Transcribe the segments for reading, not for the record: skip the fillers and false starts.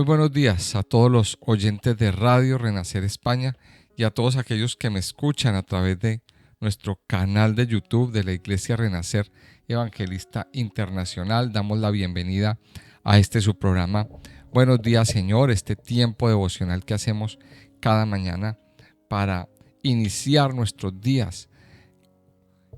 Muy buenos días a todos los oyentes de Radio Renacer España y a todos aquellos que me escuchan a través de nuestro canal de YouTube de la Iglesia Renacer Evangelista Internacional. Damos la bienvenida a su programa Buenos días, Señor, este tiempo devocional que hacemos cada mañana para iniciar nuestros días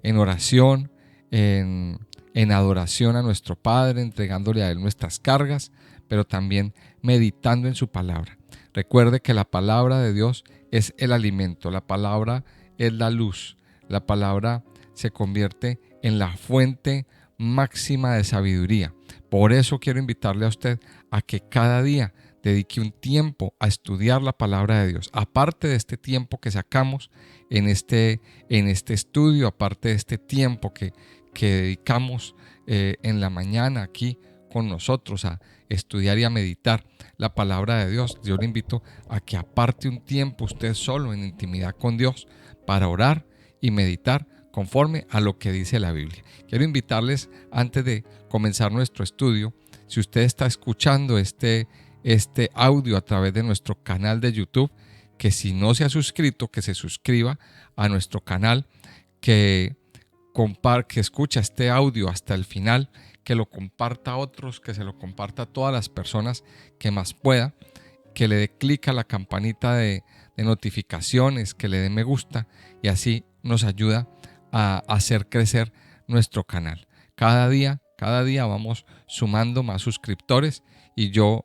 en oración, en adoración a nuestro Padre, entregándole a Él nuestras cargas, pero también meditando en su palabra. Recuerde que la palabra de Dios es el alimento, la palabra es la luz, la palabra se convierte en la fuente máxima de sabiduría. Por eso quiero invitarle a usted a que cada día dedique un tiempo a estudiar la palabra de Dios. Aparte de este tiempo que sacamos en este estudio, aparte de este tiempo que dedicamos en la mañana aquí con nosotros a estudiar y a meditar la palabra de Dios, yo le invito a que aparte un tiempo usted solo en intimidad con Dios para orar y meditar conforme a lo que dice la Biblia. Quiero invitarles, antes de comenzar nuestro estudio, si usted está escuchando este audio a través de nuestro canal de YouTube, que si no se ha suscrito, que se suscriba a nuestro canal, que escucha este audio hasta el final, que lo comparta a otros, que se lo comparta a todas las personas que más pueda, que le dé clic a la campanita de notificaciones, que le dé me gusta, y así nos ayuda a hacer crecer nuestro canal. Cada día vamos sumando más suscriptores y yo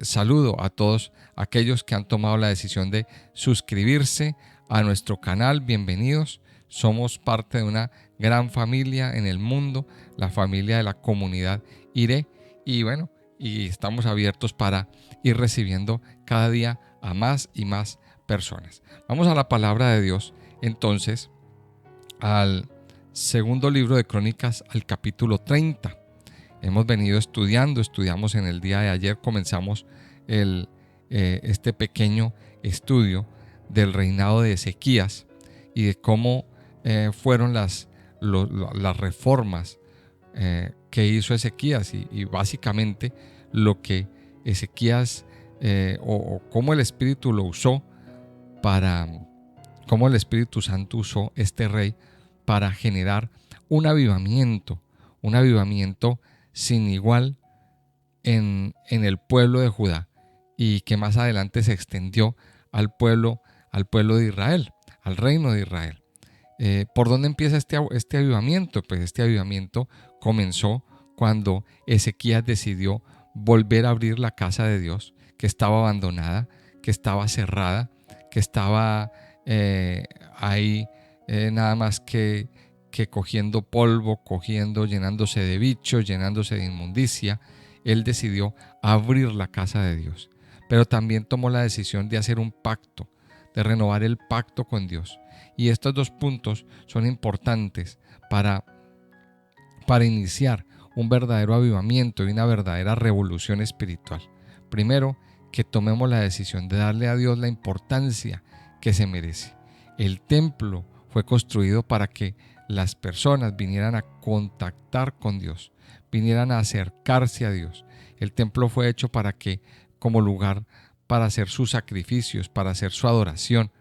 saludo a todos aquellos que han tomado la decisión de suscribirse a nuestro canal. Bienvenidos. Somos parte de una gran familia en el mundo, la familia de la comunidad IRE, y estamos abiertos para ir recibiendo cada día a más y más personas. Vamos a la palabra de Dios, entonces, al segundo libro de Crónicas, al capítulo 30. Hemos venido estudiamos en el día de ayer, comenzamos este pequeño estudio del reinado de Ezequías y de cómo fueron las reformas que hizo Ezequías y básicamente lo que Ezequías o cómo el Espíritu lo usó cómo el Espíritu Santo usó este rey para generar un avivamiento sin igual en el pueblo de Judá y que más adelante se extendió al pueblo de Israel, al reino de Israel. ¿Por dónde empieza este avivamiento? Pues este avivamiento comenzó cuando Ezequías decidió volver a abrir la casa de Dios, que estaba abandonada, que estaba cerrada, que estaba ahí nada más que cogiendo polvo, llenándose de bichos, llenándose de inmundicia. Él decidió abrir la casa de Dios, pero también tomó la decisión de hacer un pacto, de renovar el pacto con Dios. Y estos dos puntos son importantes para iniciar un verdadero avivamiento y una verdadera revolución espiritual. Primero, que tomemos la decisión de darle a Dios la importancia que se merece. El templo fue construido para que las personas vinieran a contactar con Dios, vinieran a acercarse a Dios. El templo fue hecho como lugar para hacer sus sacrificios, para hacer su adoración,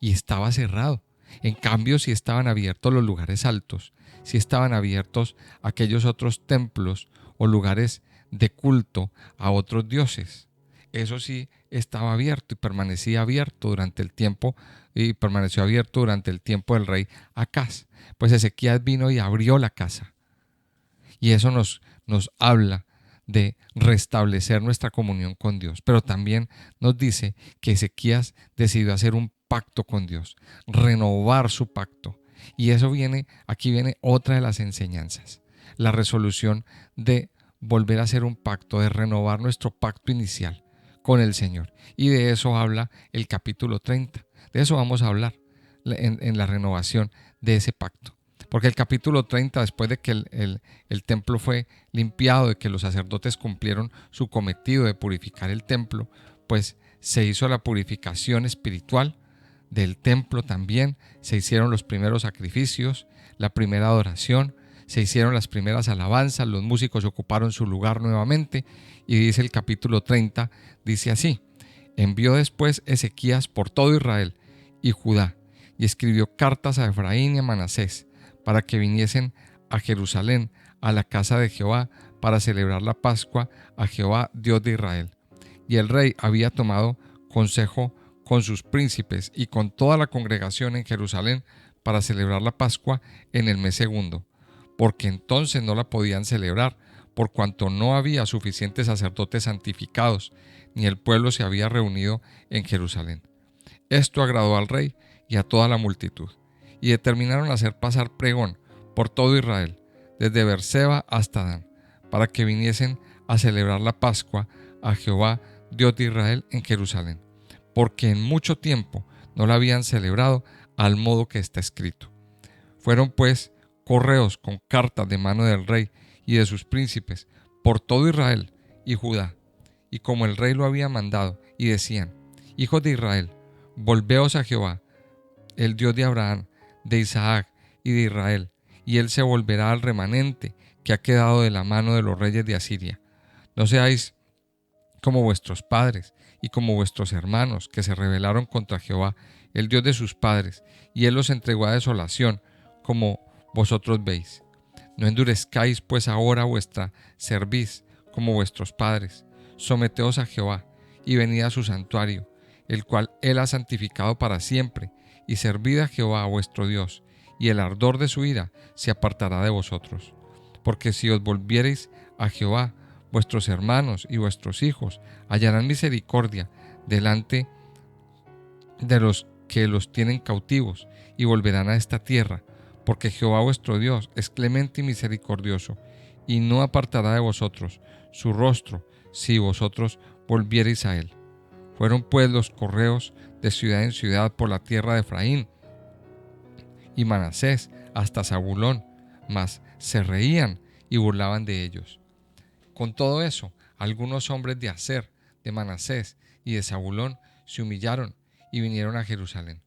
y estaba cerrado. En cambio, sí estaban abiertos los lugares altos, sí estaban abiertos aquellos otros templos o lugares de culto a otros dioses. Eso sí estaba abierto y permanecía abierto durante el tiempo del rey Acaz. Pues Ezequías vino y abrió la casa. Y eso nos habla de restablecer nuestra comunión con Dios. Pero también nos dice que Ezequías decidió hacer un pacto con Dios, renovar su pacto. Y aquí viene otra de las enseñanzas, la resolución de volver a hacer un pacto, de renovar nuestro pacto inicial con el Señor. Y de eso habla el capítulo 30. De eso vamos a hablar en la renovación de ese pacto. Porque el capítulo 30, después de que el templo fue limpiado, de que los sacerdotes cumplieron su cometido de purificar el templo, pues se hizo la purificación espiritual del templo también, se hicieron los primeros sacrificios, la primera adoración, Se hicieron las primeras alabanzas, los músicos ocuparon su lugar nuevamente y dice el capítulo 30, dice así: envió después Ezequías por todo Israel y Judá y escribió cartas a Efraín y a Manasés para que viniesen a Jerusalén, a la casa de Jehová, para celebrar la Pascua a Jehová, Dios de Israel. Y el rey había tomado consejo con sus príncipes y con toda la congregación en Jerusalén para celebrar la Pascua en el mes segundo, porque entonces no la podían celebrar, por cuanto no había suficientes sacerdotes santificados, ni el pueblo se había reunido en Jerusalén. Esto agradó al rey y a toda la multitud, y determinaron hacer pasar pregón por todo Israel, desde Beerseba hasta Dan, para que viniesen a celebrar la Pascua a Jehová, Dios de Israel, en Jerusalén, porque en mucho tiempo no la habían celebrado al modo que está escrito. Fueron pues correos con cartas de mano del rey y de sus príncipes por todo Israel y Judá, y como el rey lo había mandado, y decían: hijos de Israel, volveos a Jehová, el Dios de Abraham, de Isaac y de Israel, y él se volverá al remanente que ha quedado de la mano de los reyes de Asiria. No seáis como vuestros padres y como vuestros hermanos, que se rebelaron contra Jehová, el Dios de sus padres, y él los entregó a desolación, como vosotros veis. No endurezcáis pues ahora vuestra cerviz como vuestros padres. Someteos a Jehová, y venid a su santuario, el cual él ha santificado para siempre, y servid a Jehová vuestro Dios, y el ardor de su ira se apartará de vosotros. Porque si os volviereis a Jehová, vuestros hermanos y vuestros hijos hallarán misericordia delante de los que los tienen cautivos, y volverán a esta tierra, porque Jehová vuestro Dios es clemente y misericordioso, y no apartará de vosotros su rostro, si vosotros volviereis a él. Fueron pues los correos de ciudad en ciudad por la tierra de Efraín y Manasés hasta Zabulón, mas se reían y burlaban de ellos. Con todo eso, algunos hombres de Aser, de Manasés y de Zabulón se humillaron y vinieron a Jerusalén.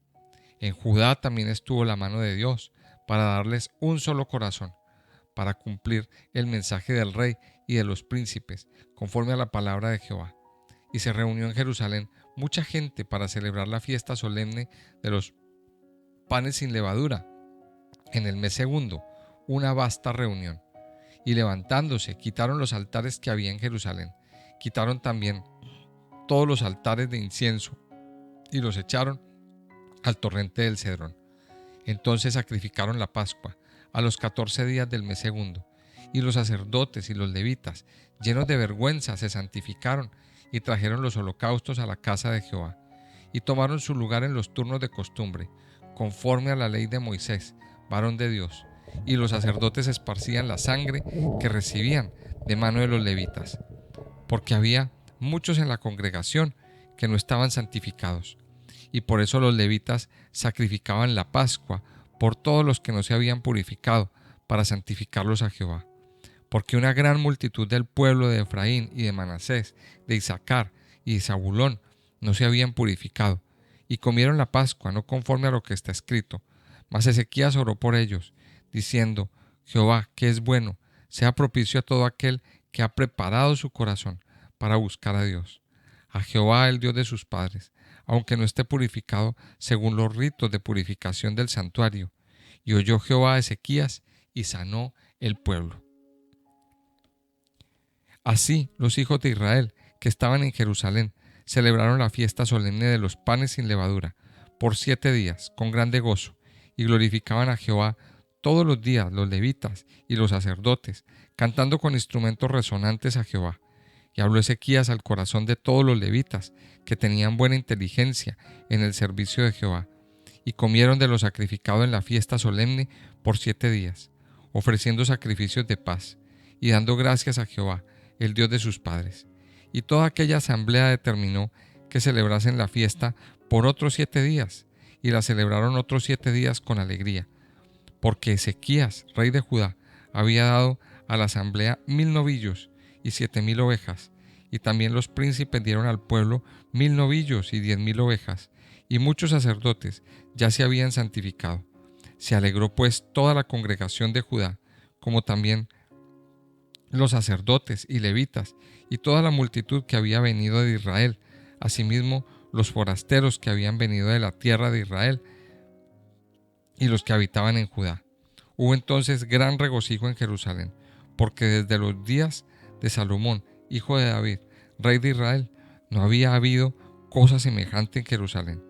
En Judá también estuvo la mano de Dios para darles un solo corazón, para cumplir el mensaje del rey y de los príncipes, conforme a la palabra de Jehová. Y se reunió en Jerusalén mucha gente para celebrar la fiesta solemne de los panes sin levadura, en el mes segundo, una vasta reunión. Y levantándose, quitaron los altares que había en Jerusalén. Quitaron también todos los altares de incienso y los echaron al torrente del Cedrón. Entonces sacrificaron la Pascua a los 14 días del mes segundo, y los sacerdotes y los levitas, llenos de vergüenza, se santificaron y trajeron los holocaustos a la casa de Jehová, y tomaron su lugar en los turnos de costumbre, conforme a la ley de Moisés, varón de Dios, y los sacerdotes esparcían la sangre que recibían de mano de los levitas, porque había muchos en la congregación que no estaban santificados, y por eso los levitas sacrificaban la Pascua por todos los que no se habían purificado, para santificarlos a Jehová. Porque una gran multitud del pueblo de Efraín y de Manasés, de Isaacar y de Zabulón no se habían purificado, y comieron la Pascua no conforme a lo que está escrito. Mas Ezequías oró por ellos, diciendo: Jehová, que es bueno, sea propicio a todo aquel que ha preparado su corazón para buscar a Dios, a Jehová el Dios de sus padres, aunque no esté purificado según los ritos de purificación del santuario. Y oyó Jehová a Ezequías y sanó el pueblo. Así los hijos de Israel que estaban en Jerusalén celebraron la fiesta solemne de los panes sin levadura por 7 días con grande gozo, y glorificaban a Jehová todos los días los levitas y los sacerdotes, cantando con instrumentos resonantes a Jehová. Y habló Ezequías al corazón de todos los levitas, que tenían buena inteligencia en el servicio de Jehová, y comieron de lo sacrificado en la fiesta solemne por 7 días, ofreciendo sacrificios de paz, y dando gracias a Jehová, el Dios de sus padres. Y toda aquella asamblea determinó que celebrasen la fiesta por otros 7 días, y la celebraron otros 7 días con alegría, porque Ezequías, rey de Judá, había dado a la asamblea 1000 novillos y 7000 ovejas, y también los príncipes dieron al pueblo 1000 novillos y 10,000 ovejas, y muchos sacerdotes ya se habían santificado. Se alegró pues toda la congregación de Judá como también los sacerdotes y levitas, y toda la multitud que había venido de Israel, asimismo los forasteros que habían venido de la tierra de Israel, y los que habitaban en Judá. Hubo entonces gran regocijo en Jerusalén, porque desde los días de Salomón, hijo de David, rey de Israel, no había habido cosa semejante en Jerusalén.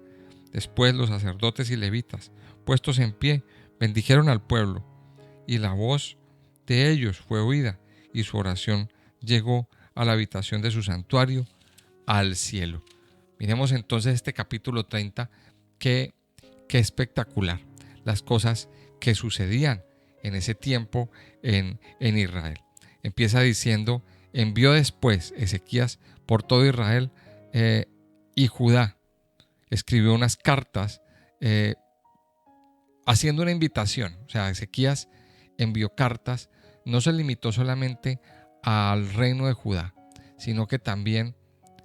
Después los sacerdotes y levitas, puestos en pie, bendijeron al pueblo, y la voz de ellos fue oída, y su oración llegó a la habitación de su santuario, al cielo. Miremos entonces este capítulo 30, qué espectacular las cosas que sucedían en ese tiempo en Israel. Empieza diciendo: envió después Ezequías por todo Israel y Judá. Escribió unas cartas haciendo una invitación. O sea, Ezequías envió cartas, no se limitó solamente al reino de Judá, sino que también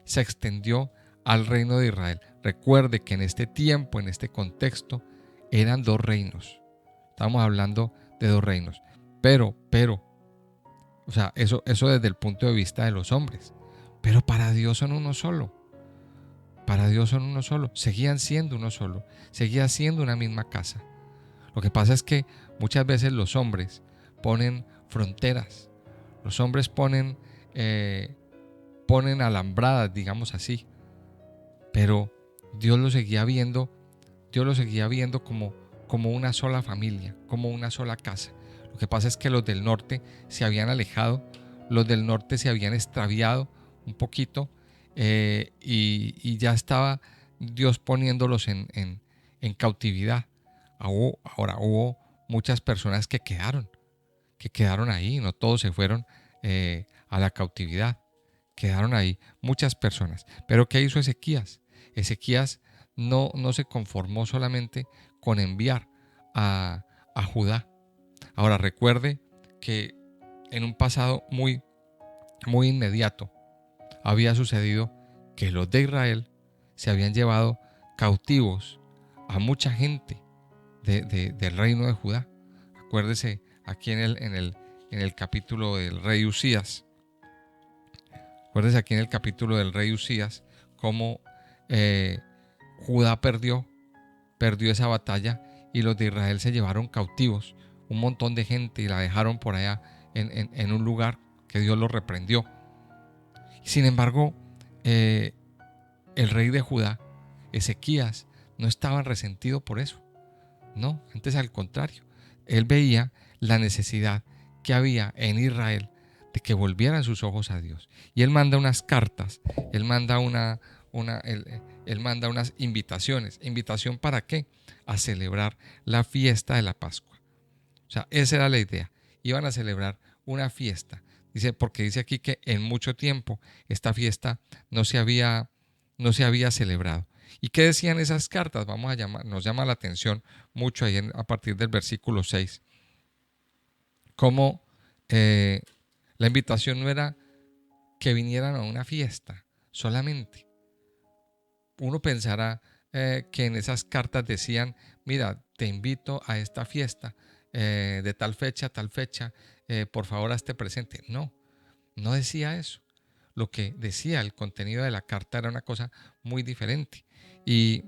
se extendió al reino de Israel. Recuerde que en este tiempo, en este contexto, eran dos reinos. Estamos hablando de dos reinos. Pero, o sea, eso desde el punto de vista de los hombres. Pero para Dios son uno solo. Para Dios son uno solo. Seguían siendo uno solo. Seguía siendo una misma casa. Lo que pasa es que muchas veces los hombres ponen fronteras. Los hombres ponen alambradas, digamos así. Pero Dios lo seguía viendo como una sola familia, como una sola casa. Lo que pasa es que los del norte se habían alejado, los del norte se habían extraviado un poquito, y ya estaba Dios poniéndolos en cautividad. Ahora hubo muchas personas que quedaron ahí, no todos se fueron a la cautividad, quedaron ahí muchas personas. Pero ¿qué hizo Ezequías? Ezequías no se conformó solamente con enviar a Judá. Ahora recuerde que en un pasado muy, muy inmediato había sucedido que los de Israel se habían llevado cautivos a mucha gente del reino de Judá. Acuérdese aquí en el capítulo del rey Usías. Acuérdese aquí en el capítulo del rey Usías cómo Judá perdió esa batalla y los de Israel se llevaron cautivos un montón de gente y la dejaron por allá en un lugar que Dios los reprendió. Sin embargo, el rey de Judá, Ezequías, no estaba resentido por eso. No, antes al contrario. Él veía la necesidad que había en Israel de que volvieran sus ojos a Dios. Y él manda unas cartas, él manda él manda unas invitaciones. ¿Invitación para qué? A celebrar la fiesta de la Pascua. O sea, esa era la idea. Iban a celebrar una fiesta. Porque dice aquí que en mucho tiempo esta fiesta no se había celebrado. ¿Y qué decían esas cartas? Nos llama la atención mucho ahí a partir del versículo 6. Cómo la invitación no era que vinieran a una fiesta solamente. Uno pensará que en esas cartas decían: mira, te invito a esta fiesta de tal fecha a tal fecha, por favor hazte presente. No decía eso. Lo que decía el contenido de la carta era una cosa muy diferente. Y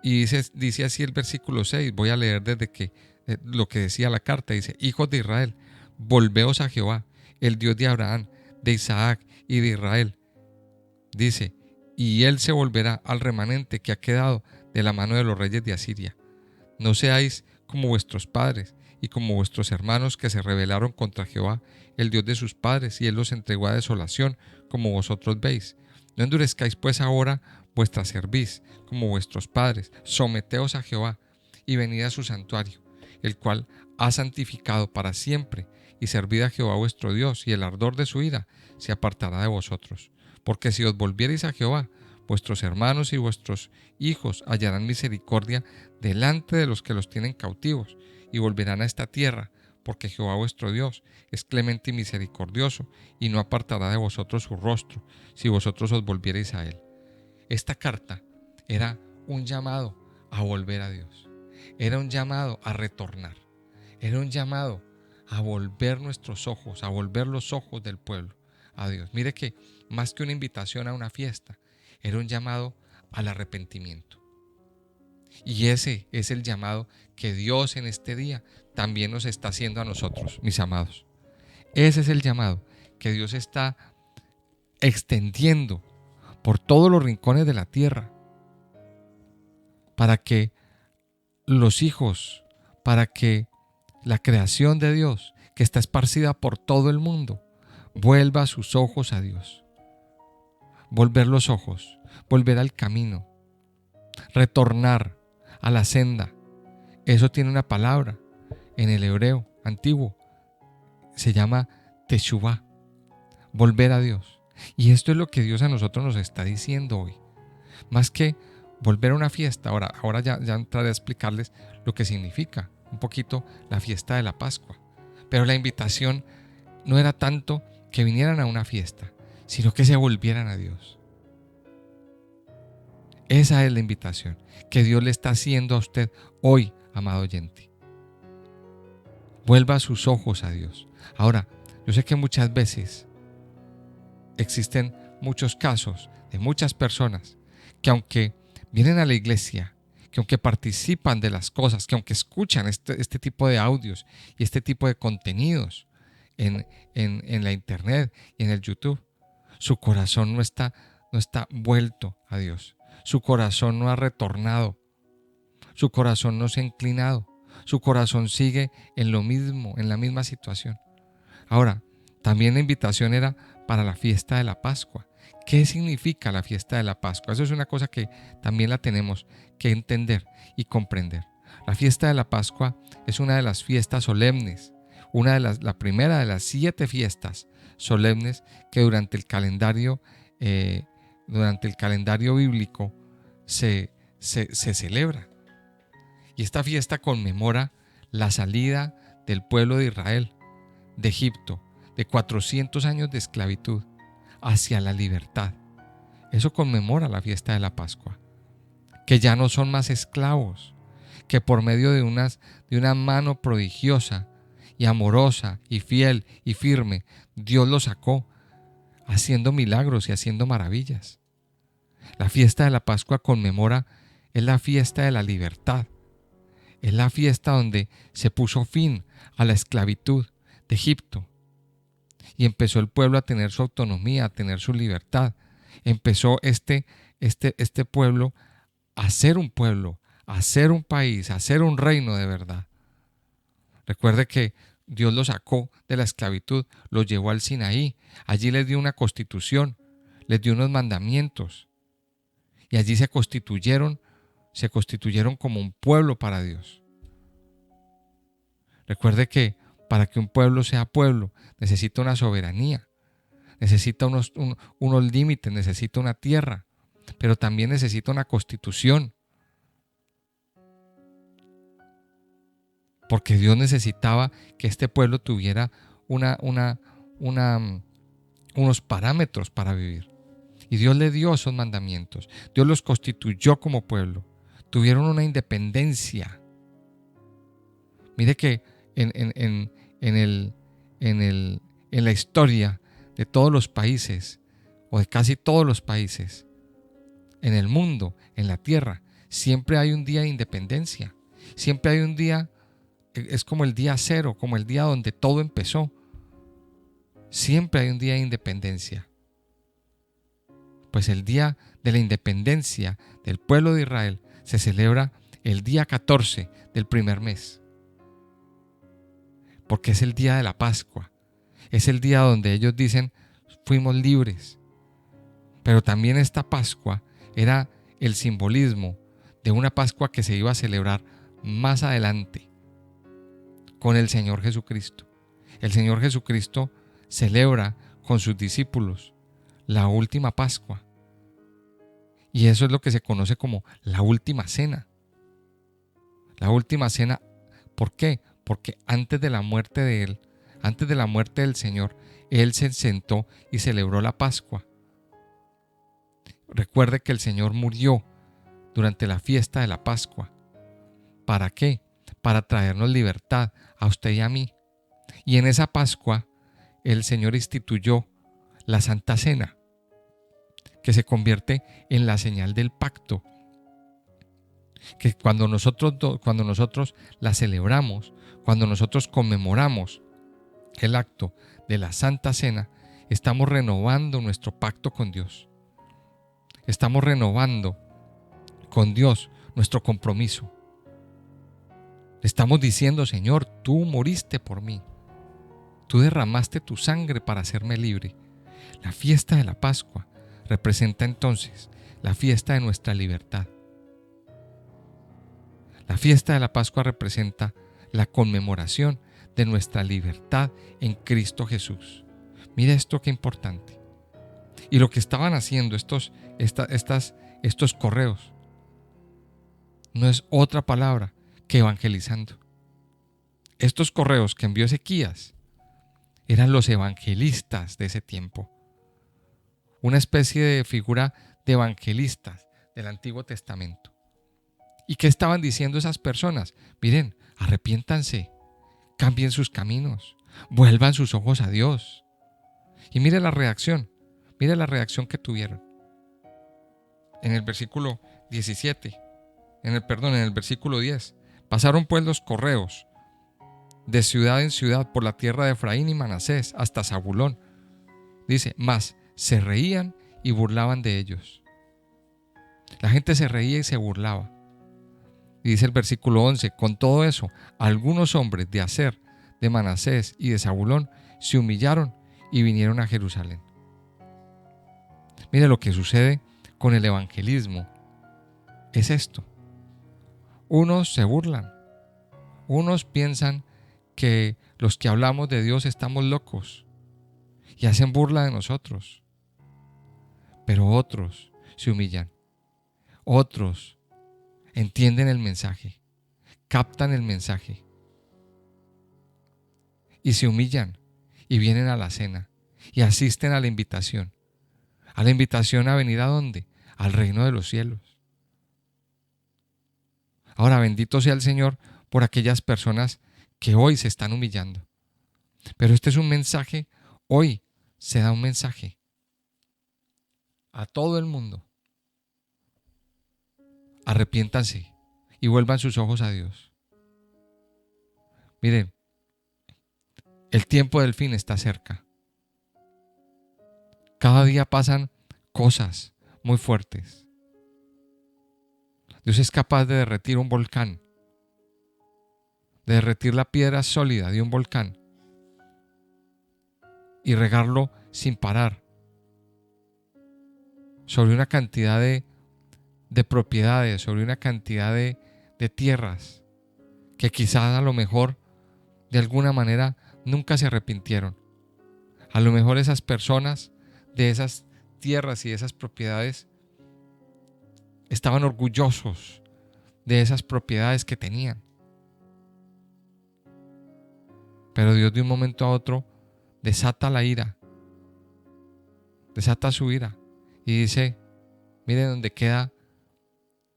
dice así el versículo 6, voy a leer desde que lo que decía la carta. Dice: hijos de Israel, volveos a Jehová, el Dios de Abraham, de Isaac y de Israel. Dice: y él se volverá al remanente que ha quedado de la mano de los reyes de Asiria. No seáis como vuestros padres y como vuestros hermanos que se rebelaron contra Jehová, el Dios de sus padres, y él los entregó a desolación, como vosotros veis. No endurezcáis pues ahora vuestra cerviz, como vuestros padres. Someteos a Jehová y venid a su santuario, el cual ha santificado para siempre, y servid a Jehová vuestro Dios, y el ardor de su ira se apartará de vosotros. Porque si os volviereis a Jehová, vuestros hermanos y vuestros hijos hallarán misericordia delante de los que los tienen cautivos, y volverán a esta tierra, porque Jehová vuestro Dios es clemente y misericordioso, y no apartará de vosotros su rostro, si vosotros os volviereis a él. Esta carta era un llamado a volver a Dios, era un llamado a retornar, era un llamado a volver nuestros ojos, a volver los ojos del pueblo a Dios. Mire que más que una invitación a una fiesta, era un llamado al arrepentimiento. Y ese es el llamado que Dios en este día también nos está haciendo a nosotros, mis amados. Ese es el llamado que Dios está extendiendo por todos los rincones de la tierra para que los hijos, para que la creación de Dios, que está esparcida por todo el mundo, vuelva sus ojos a Dios. Volver los ojos, volver al camino, retornar a la senda. Eso tiene una palabra en el hebreo antiguo. Se llama teshuvá, volver a Dios. Y esto es lo que Dios a nosotros nos está diciendo hoy. Más que volver a una fiesta, ahora ya entraré a explicarles lo que significa un poquito la fiesta de la Pascua. Pero la invitación no era tanto que vinieran a una fiesta, sino que se volvieran a Dios. Esa es la invitación que Dios le está haciendo a usted hoy, amado oyente. Vuelva sus ojos a Dios. Ahora, yo sé que muchas veces existen muchos casos de muchas personas que aunque vienen a la iglesia, que aunque participan de las cosas, que aunque escuchan este tipo de audios y este tipo de contenidos en la internet y en el YouTube, su corazón no está vuelto a Dios. Su corazón no ha retornado. Su corazón no se ha inclinado. Su corazón sigue en lo mismo, en la misma situación. Ahora, también la invitación era para la fiesta de la Pascua. ¿Qué significa la fiesta de la Pascua? Eso es una cosa que también la tenemos que entender y comprender. La fiesta de la Pascua es una de las fiestas solemnes, la primera de las 7 fiestas solemnes que durante el calendario bíblico se celebra. Y esta fiesta conmemora la salida del pueblo de Israel de Egipto, de 400 años de esclavitud, hacia la libertad. Eso conmemora la fiesta de la Pascua, que ya no son más esclavos, que por medio de una mano prodigiosa y amorosa y fiel y firme, Dios los sacó, haciendo milagros y haciendo maravillas. La fiesta de la Pascua es la fiesta de la libertad. Es la fiesta donde se puso fin a la esclavitud de Egipto y empezó el pueblo a tener su autonomía, a tener su libertad. Empezó este pueblo a ser un pueblo, a ser un país, a ser un reino de verdad. Recuerde que Dios los sacó de la esclavitud, los llevó al Sinaí. Allí les dio una constitución, les dio unos mandamientos. Y allí se constituyeron como un pueblo para Dios. Recuerde que para que un pueblo sea pueblo necesita una soberanía, necesita unos límites, necesita una tierra, pero también necesita una constitución. Porque Dios necesitaba que este pueblo tuviera unos parámetros para vivir. Y Dios le dio esos mandamientos. Dios los constituyó como pueblo. Tuvieron una independencia. Mire que en la historia de todos los países, o de casi todos los países, en el mundo, en la tierra, siempre hay un día de independencia. Siempre hay un día, es como el día cero, como el día donde todo empezó. Siempre hay un día de independencia. Pues el día de la independencia del pueblo de Israel se celebra el día 14 del primer mes. Porque es el día de la Pascua. Es el día donde ellos dicen, fuimos libres. Pero también esta Pascua era el simbolismo de una Pascua que se iba a celebrar más adelante con el Señor Jesucristo. El Señor Jesucristo celebra con sus discípulos la última Pascua. Y eso es lo que se conoce como la última cena. La última cena, ¿por qué? Porque antes de la muerte de Él, antes de la muerte del Señor, Él se sentó y celebró la Pascua. Recuerde que el Señor murió durante la fiesta de la Pascua. ¿Para qué? Para traernos libertad a usted y a mí. Y en esa Pascua el Señor instituyó la Santa Cena, que se convierte en la señal del pacto, que cuando nosotros la celebramos, cuando nosotros conmemoramos el acto de la Santa Cena, estamos renovando nuestro pacto con Dios. Estamos renovando con Dios nuestro compromiso. Estamos diciendo: Señor, tú moriste por mí. Tú derramaste tu sangre para hacerme libre. La fiesta de la Pascua representa entonces la fiesta de nuestra libertad. La fiesta de la Pascua representa la conmemoración de nuestra libertad en Cristo Jesús. Mira esto qué importante. Y lo que estaban haciendo estos correos no es otra palabra que evangelizando. Estos correos que envió Ezequías eran los evangelistas de ese tiempo. Una especie de figura de evangelistas del Antiguo Testamento. ¿Y qué estaban diciendo esas personas? Miren, arrepiéntanse, cambien sus caminos, vuelvan sus ojos a Dios. Y mire la reacción que tuvieron. En el versículo 17, en el versículo 10, pasaron pues los correos de ciudad en ciudad por la tierra de Efraín y Manasés hasta Zabulón. Dice, mas se reían y burlaban de ellos. La gente se reía y se burlaba. Y dice el versículo 11, con todo eso, algunos hombres de Aser, de Manasés y de Zabulón se humillaron y vinieron a Jerusalén. Mire lo que sucede con el evangelismo. Es esto. Unos se burlan. Unos piensan que los que hablamos de Dios estamos locos y hacen burla de nosotros. Pero otros se humillan. Otros entienden el mensaje, captan el mensaje y se humillan y vienen a la cena y asisten a la invitación. A la invitación a venir ¿a dónde? Al reino de los cielos. Ahora, bendito sea el Señor por aquellas personas que hoy se están humillando. Pero este es un mensaje, hoy se da un mensaje a todo el mundo. Arrepiéntanse y vuelvan sus ojos a Dios. Miren, el tiempo del fin está cerca. Cada día pasan cosas muy fuertes. Dios es capaz de derretir un volcán, de derretir la piedra sólida de un volcán y regarlo sin parar sobre una cantidad de propiedades, sobre una cantidad de tierras que quizás a lo mejor de alguna manera nunca se arrepintieron. A lo mejor esas personas de esas tierras y de esas propiedades estaban orgullosos de esas propiedades que tenían. Pero Dios de un momento a otro desata la ira, desata su ira y dice, miren dónde queda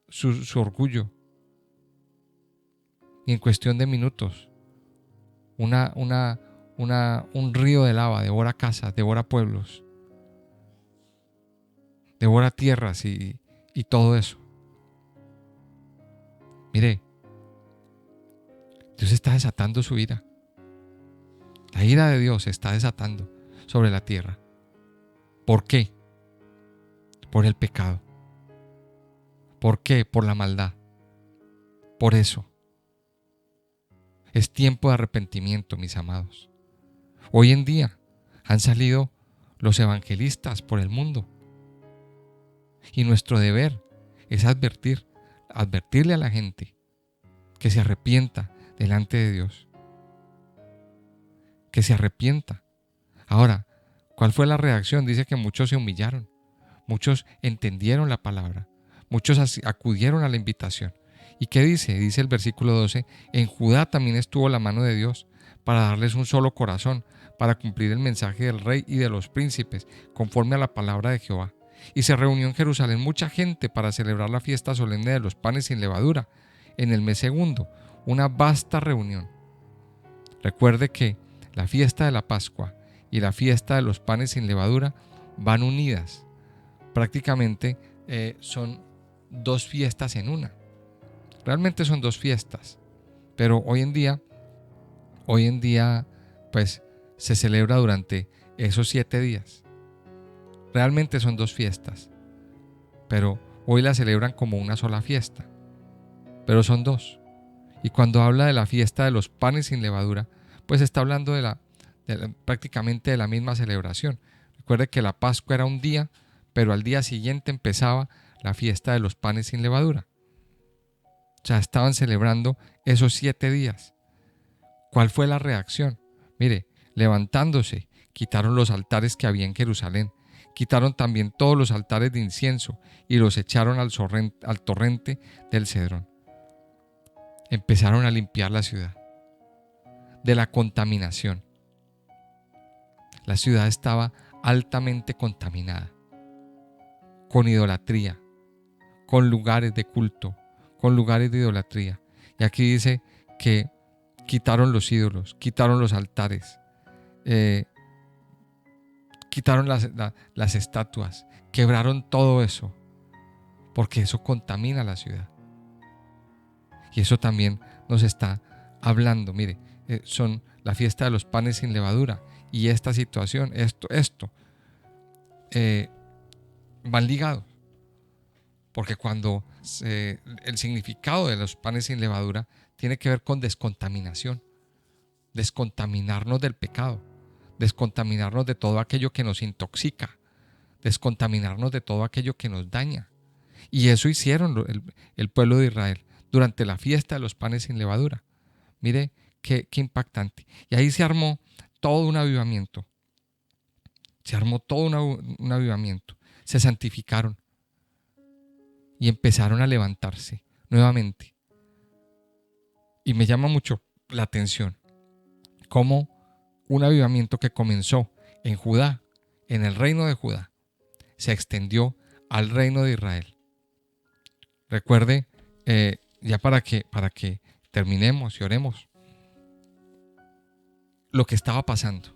su orgullo. Y en cuestión de minutos, un río de lava devora casas, devora pueblos, devora tierras y todo eso. Mire, Dios está desatando su ira. La ira de Dios se está desatando sobre la tierra. ¿Por qué? Por el pecado. ¿Por qué? Por la maldad. Por eso. Es tiempo de arrepentimiento, mis amados. Hoy en día han salido los evangelistas por el mundo. Y nuestro deber es advertirle a la gente que se arrepienta delante de Dios. Que se arrepienta. Ahora, ¿cuál fue la reacción? Dice que muchos se humillaron. Muchos entendieron la palabra. Muchos acudieron a la invitación. ¿Y qué dice? Dice el versículo 12, en Judá también estuvo la mano de Dios para darles un solo corazón, para cumplir el mensaje del rey y de los príncipes, conforme a la palabra de Jehová. Y se reunió en Jerusalén mucha gente para celebrar la fiesta solemne de los panes sin levadura, en el mes segundo, una vasta reunión. Recuerde que La fiesta de la Pascua y la fiesta de los panes sin levadura van unidas. Prácticamente son dos fiestas en una. Realmente son dos fiestas, pero hoy en día pues se celebra durante esos 7 días. Realmente son dos fiestas, pero hoy la celebran como una sola fiesta, pero son dos. Y cuando habla de la fiesta de los panes sin levadura, pues está hablando prácticamente de la misma celebración. Recuerde que la Pascua era un día, pero al día siguiente empezaba la fiesta de los panes sin levadura. O sea, estaban celebrando esos 7 días. ¿Cuál fue la reacción? Mire, levantándose, quitaron los altares que había en Jerusalén, quitaron también todos los altares de incienso y los echaron al torrente del Cedrón. Empezaron a limpiar la ciudad de la contaminación. La ciudad estaba altamente contaminada, con idolatría, con lugares de culto, con lugares de idolatría. Y aquí dice que quitaron los ídolos, quitaron los altares, quitaron las estatuas, quebraron todo eso, porque eso contamina la ciudad. Y eso también nos está hablando, mire, son la fiesta de los panes sin levadura y esta situación, esto, van ligados. Porque cuando el significado de los panes sin levadura tiene que ver con descontaminación, descontaminarnos del pecado, descontaminarnos de todo aquello que nos intoxica, descontaminarnos de todo aquello que nos daña. Y eso hicieron el pueblo de Israel durante la fiesta de los panes sin levadura. Mire qué impactante. Y ahí se armó todo un avivamiento. Se armó todo un avivamiento. Se santificaron y empezaron a levantarse nuevamente. Y me llama mucho la atención cómo un avivamiento que comenzó en Judá, en el reino de Judá, se extendió al reino de Israel. Recuerde, ya para que terminemos y oremos, lo que estaba pasando.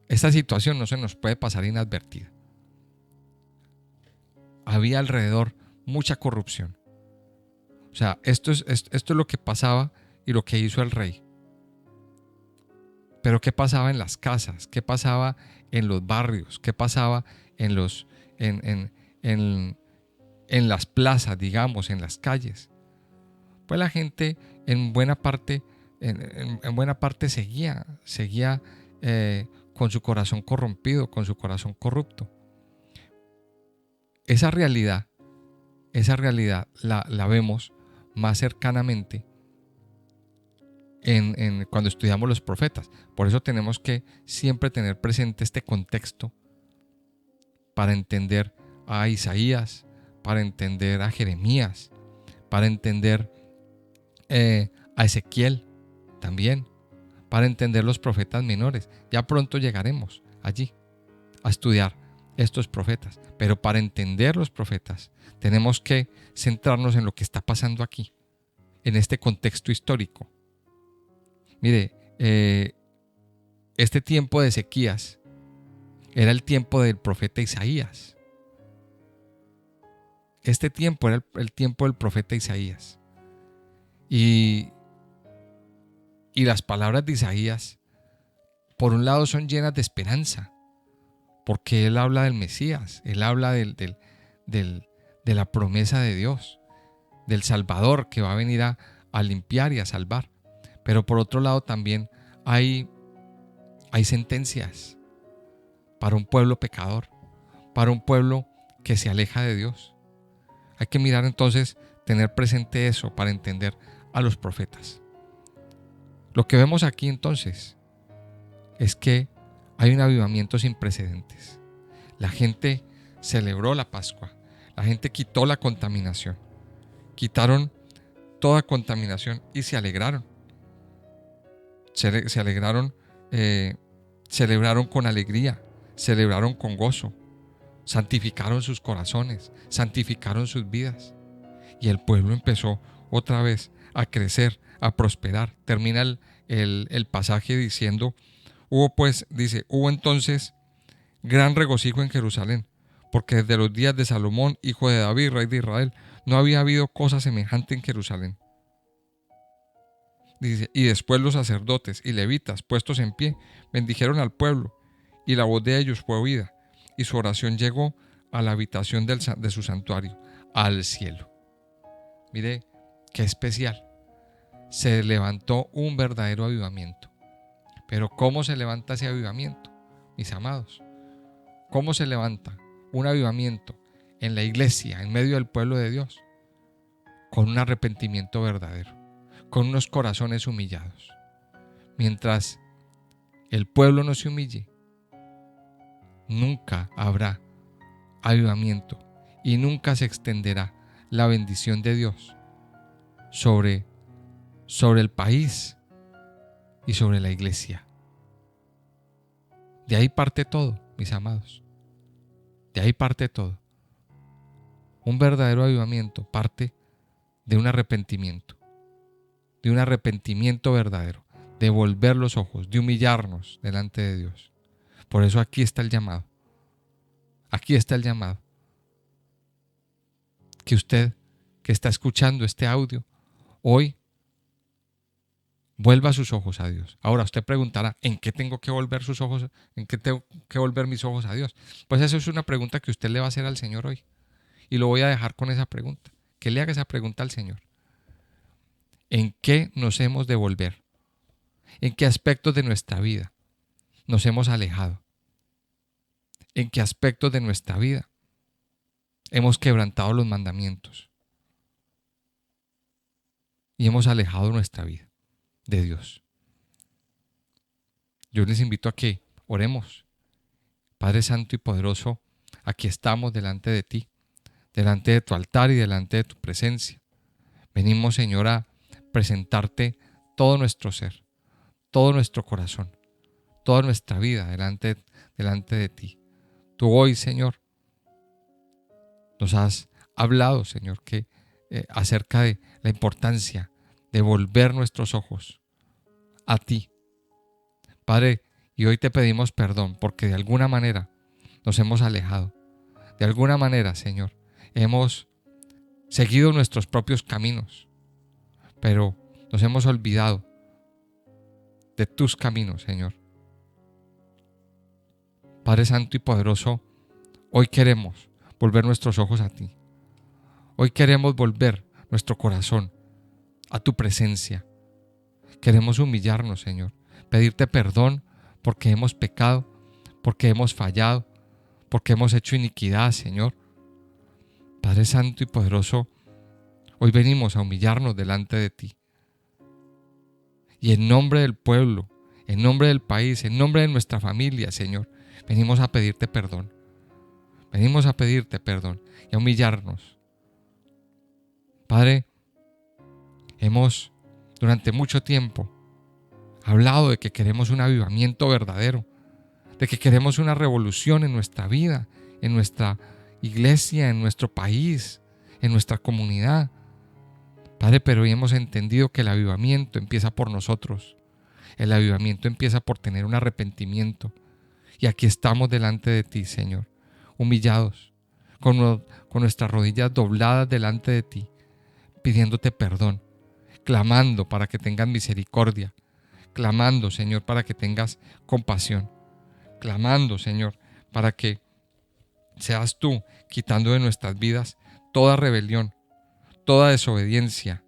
Esta situación no se nos puede pasar inadvertida. Había alrededor mucha corrupción. O sea, esto es lo que pasaba y lo que hizo el rey. Pero ¿qué pasaba en las casas? ¿Qué pasaba en los barrios? ¿Qué pasaba en las plazas, digamos, en las calles? Pues la gente en buena parte seguía con su corazón corrompido, con su corazón corrupto. Esa realidad la vemos más cercanamente cuando estudiamos los profetas. Por eso tenemos que siempre tener presente este contexto para entender a Isaías, para entender a Jeremías, para entender a Ezequiel también, para entender los profetas menores. Ya pronto llegaremos allí a estudiar estos profetas, pero para entender los profetas tenemos que centrarnos en lo que está pasando aquí, en este contexto histórico. Mire, este tiempo de Ezequías era el tiempo del profeta Isaías. Este tiempo era el tiempo del profeta Isaías. Y las palabras de Isaías, por un lado, son llenas de esperanza, porque él habla del Mesías, él habla de la promesa de Dios, del Salvador que va a venir a limpiar y a salvar. Pero por otro lado también hay sentencias para un pueblo pecador, para un pueblo que se aleja de Dios. Hay que mirar entonces, tener presente eso para entender a los profetas. Lo que vemos aquí entonces es que hay un avivamiento sin precedentes. La gente celebró la Pascua, la gente quitó la contaminación, quitaron toda contaminación y se alegraron. Se alegraron, celebraron con alegría, celebraron con gozo, santificaron sus corazones, santificaron sus vidas. Y el pueblo empezó otra vez a crecer, a prosperar. Termina el pasaje diciendo, hubo entonces gran regocijo en Jerusalén, porque desde los días de Salomón, hijo de David, rey de Israel, no había habido cosa semejante en Jerusalén. Dice, y después los sacerdotes y levitas, puestos en pie, bendijeron al pueblo, y la voz de ellos fue oída, y su oración llegó a la habitación de su santuario, al cielo. Mire, qué especial. Se levantó un verdadero avivamiento. Pero ¿cómo se levanta ese avivamiento, mis amados? ¿Cómo se levanta un avivamiento en la iglesia, en medio del pueblo de Dios? Con un arrepentimiento verdadero, con unos corazones humillados. Mientras el pueblo no se humille, nunca habrá avivamiento y nunca se extenderá la bendición de Dios sobre el país y sobre la iglesia. De ahí parte todo, mis amados. De ahí parte todo. Un verdadero avivamiento parte de un arrepentimiento verdadero, de volver los ojos, de humillarnos delante de Dios. Por eso aquí está el llamado. Aquí está el llamado. Que usted que está escuchando este audio hoy vuelva sus ojos a Dios. Ahora usted preguntará, ¿en qué tengo que volver sus ojos? ¿En qué tengo que volver mis ojos a Dios? Pues eso es una pregunta que usted le va a hacer al Señor hoy. Y lo voy a dejar con esa pregunta. Que le haga esa pregunta al Señor. ¿En qué nos hemos de volver? ¿En qué aspectos de nuestra vida nos hemos alejado? ¿En qué aspectos de nuestra vida hemos quebrantado los mandamientos? Y hemos alejado nuestra vida de Dios. Yo les invito a que oremos. Padre Santo y Poderoso, aquí estamos delante de ti, delante de tu altar y delante de tu presencia. Venimos, Señor, a presentarte todo nuestro ser, todo nuestro corazón, toda nuestra vida delante de ti. Tú hoy, Señor, nos has hablado, Señor, acerca de la importancia de volver nuestros ojos a ti. Padre, y hoy te pedimos perdón porque de alguna manera nos hemos alejado. De alguna manera, Señor, hemos seguido nuestros propios caminos, pero nos hemos olvidado de tus caminos, Señor. Padre Santo y Poderoso, hoy queremos volver nuestros ojos a ti. Hoy queremos volver nuestro corazón a tu presencia. Queremos humillarnos, Señor, pedirte perdón porque hemos pecado, porque hemos fallado, porque hemos hecho iniquidad, Señor. Padre Santo y Poderoso, hoy venimos a humillarnos delante de ti. Y en nombre del pueblo, en nombre del país, en nombre de nuestra familia, Señor, venimos a pedirte perdón. Venimos a pedirte perdón y a humillarnos. Padre, hemos durante mucho tiempo hablado de que queremos un avivamiento verdadero, de que queremos una revolución en nuestra vida, en nuestra iglesia, en nuestro país, en nuestra comunidad. Padre, pero hoy hemos entendido que el avivamiento empieza por nosotros. El avivamiento empieza por tener un arrepentimiento. Y aquí estamos delante de ti, Señor, humillados, con nuestras rodillas dobladas delante de ti, pidiéndote perdón, clamando para que tengas misericordia, clamando, Señor, para que tengas compasión, clamando, Señor, para que seas tú quitando de nuestras vidas toda rebelión, toda desobediencia,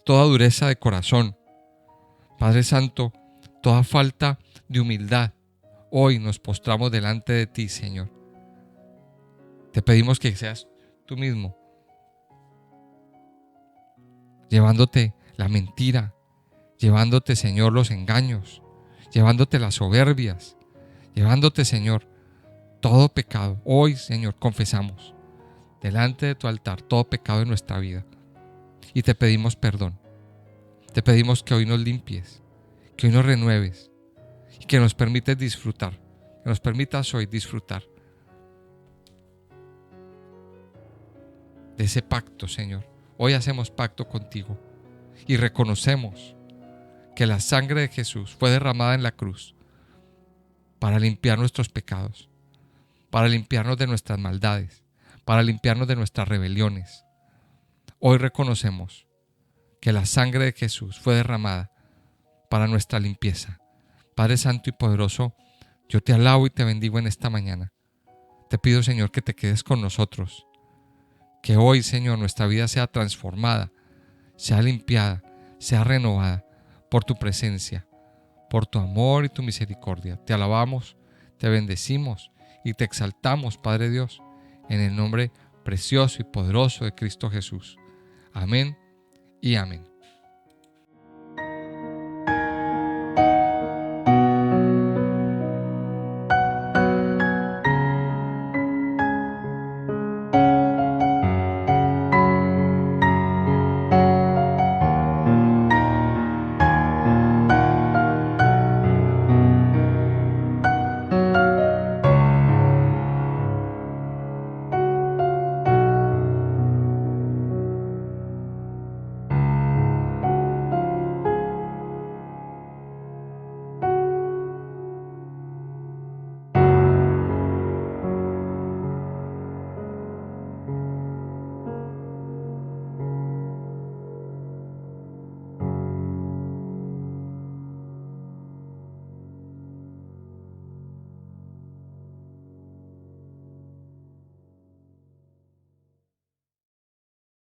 toda dureza de corazón. Padre Santo, toda falta de humildad. Hoy nos postramos delante de ti, Señor. Te pedimos que seas tú mismo, llevándote la mentira, llevándote, Señor, los engaños, llevándote las soberbias, llevándote, Señor, todo pecado. Hoy, Señor, confesamos delante de tu altar todo pecado en nuestra vida y te pedimos perdón. Te pedimos que hoy nos limpies, que hoy nos renueves y que nos permitas disfrutar, que nos permitas hoy disfrutar de ese pacto, Señor. Hoy hacemos pacto contigo y reconocemos que la sangre de Jesús fue derramada en la cruz para limpiar nuestros pecados, para limpiarnos de nuestras maldades, para limpiarnos de nuestras rebeliones. Hoy reconocemos que la sangre de Jesús fue derramada para nuestra limpieza. Padre Santo y Poderoso, yo te alabo y te bendigo en esta mañana. Te pido, Señor, que te quedes con nosotros. Que hoy, Señor, nuestra vida sea transformada, sea limpiada, sea renovada por tu presencia, por tu amor y tu misericordia. Te alabamos, te bendecimos y te exaltamos, Padre Dios, en el nombre precioso y poderoso de Cristo Jesús. Amén y amén.